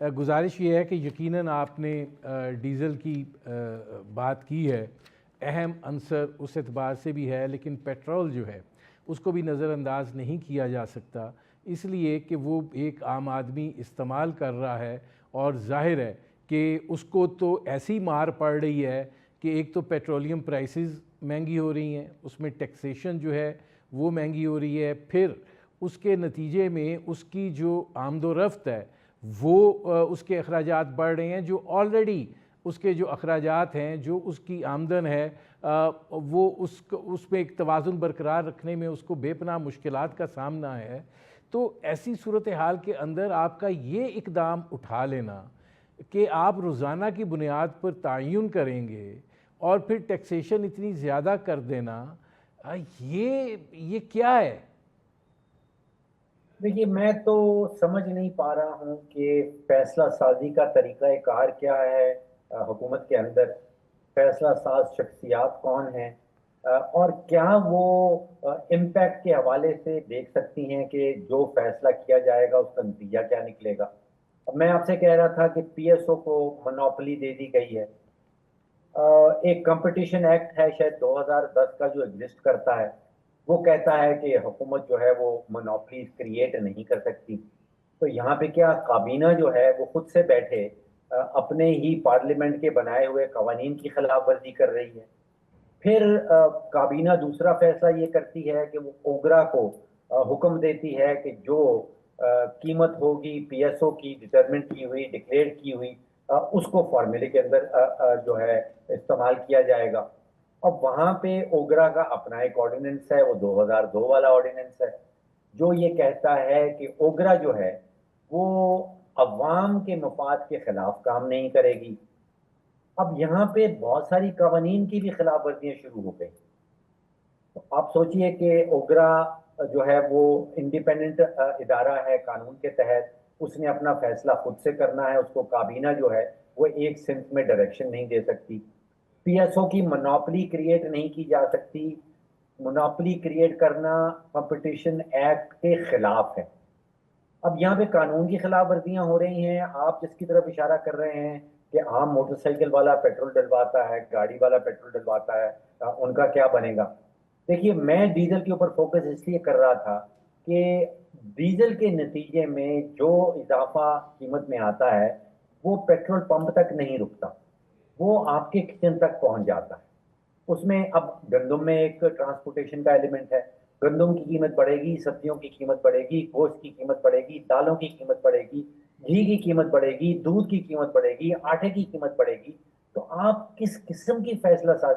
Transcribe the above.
گزارش یہ ہے کہ یقیناً آپ نے ڈیزل کی بات کی ہے، اہم عنصر اس اعتبار سے بھی ہے، لیکن پیٹرول جو ہے اس کو بھی نظر انداز نہیں کیا جا سکتا، اس لیے کہ وہ ایک عام آدمی استعمال کر رہا ہے، اور ظاہر ہے کہ اس کو تو ایسی مار پڑ رہی ہے کہ ایک تو پیٹرولیم پرائسز مہنگی ہو رہی ہیں، اس میں ٹیکسیشن جو ہے وہ مہنگی ہو رہی ہے، پھر اس کے نتیجے میں اس کی جو آمد و رفت ہے وہ اس کے اخراجات بڑھ رہے ہیں، جو آلریڈی اس کے جو اخراجات ہیں، جو اس کی آمدن ہے وہ اس میں ایک توازن برقرار رکھنے میں اس کو بے پناہ مشکلات کا سامنا ہے۔ تو ایسی صورتحال کے اندر آپ کا یہ اقدام اٹھا لینا کہ آپ روزانہ کی بنیاد پر تعین کریں گے اور پھر ٹیکسیشن اتنی زیادہ کر دینا، یہ کیا ہے؟ دیکھیے، میں تو سمجھ نہیں پا رہا ہوں کہ فیصلہ سازی کا طریقہ کار کیا ہے حکومت کے اندر، فیصلہ ساز شخصیات کون ہیں، اور کیا وہ امپیکٹ کے حوالے سے دیکھ سکتی ہیں کہ جو فیصلہ کیا جائے گا اس کا نتیجہ کیا نکلے گا۔ اب میں آپ سے کہہ رہا تھا کہ پی ایس او کو منوپلی دے دی گئی ہے۔ ایک کمپٹیشن ایکٹ ہے شاید 2010 کا جو ایگزسٹ کرتا ہے، وہ کہتا ہے کہ حکومت جو ہے وہ مونوپلیز کریٹ نہیں کر سکتی۔ تو یہاں پہ کیا کابینہ جو ہے وہ خود سے بیٹھے اپنے ہی پارلیمنٹ کے بنائے ہوئے قوانین کی خلاف ورزی کر رہی ہے؟ پھر کابینہ دوسرا فیصلہ یہ کرتی ہے کہ وہ اوگرا کو حکم دیتی ہے کہ جو قیمت ہوگی پی ایس او کی ڈٹرمنٹ کی ہوئی، ڈکلیئر کی ہوئی، اس کو فارمولے کے اندر جو ہے استعمال کیا جائے گا۔ اب وہاں پہ اوگرا کا اپنا ایک آرڈیننس ہے، وہ 2002 والا آرڈیننس ہے، جو یہ کہتا ہے کہ اوگرا جو ہے وہ عوام کے مفاد کے خلاف کام نہیں کرے گی۔ اب یہاں پہ بہت ساری قوانین کی بھی خلاف ورزیاں شروع ہو گئی۔ آپ سوچئے کہ اوگرا جو ہے وہ انڈیپینڈنٹ ادارہ ہے قانون کے تحت، اس نے اپنا فیصلہ خود سے کرنا ہے، اس کو کابینہ جو ہے وہ ایک سمت میں ڈائریکشن نہیں دے سکتی۔ پی ایس او کی منوپلی کریٹ نہیں کی جا سکتی۔ منوپلی کریٹ کرنا کمپٹیشن ایکٹ کے خلاف ہے۔ اب یہاں پہ قانون کی خلاف ورزیاں ہو رہی ہیں۔ آپ جس کی طرف اشارہ کر رہے ہیں کہ عام موٹر سائیکل والا پیٹرول ڈلواتا ہے، گاڑی والا پیٹرول ڈلواتا ہے، ان کا کیا بنے گا؟ دیکھیے، میں ڈیزل کے اوپر فوکس اس لیے کر رہا تھا کہ ڈیزل کے نتیجے میں جو اضافہ قیمت میں آتا ہے وہ پیٹرول پمپ تک نہیں رکتا، وہ آپ کے کچن تک پہنچ جاتا ہے۔ اس میں اب گندم میں ایک ٹرانسپورٹیشن کا ایلیمنٹ ہے، گندم کی قیمت بڑھے گی، سبزیوں کی قیمت بڑھے گی، گوشت کی قیمت بڑھے گی، دالوں کی قیمت بڑھے گی، گھی کی قیمت بڑھے گی، دودھ کی قیمت بڑھے گی، آٹے کی قیمت بڑھے گی۔ تو آپ کس قسم کی فیصلہ سازی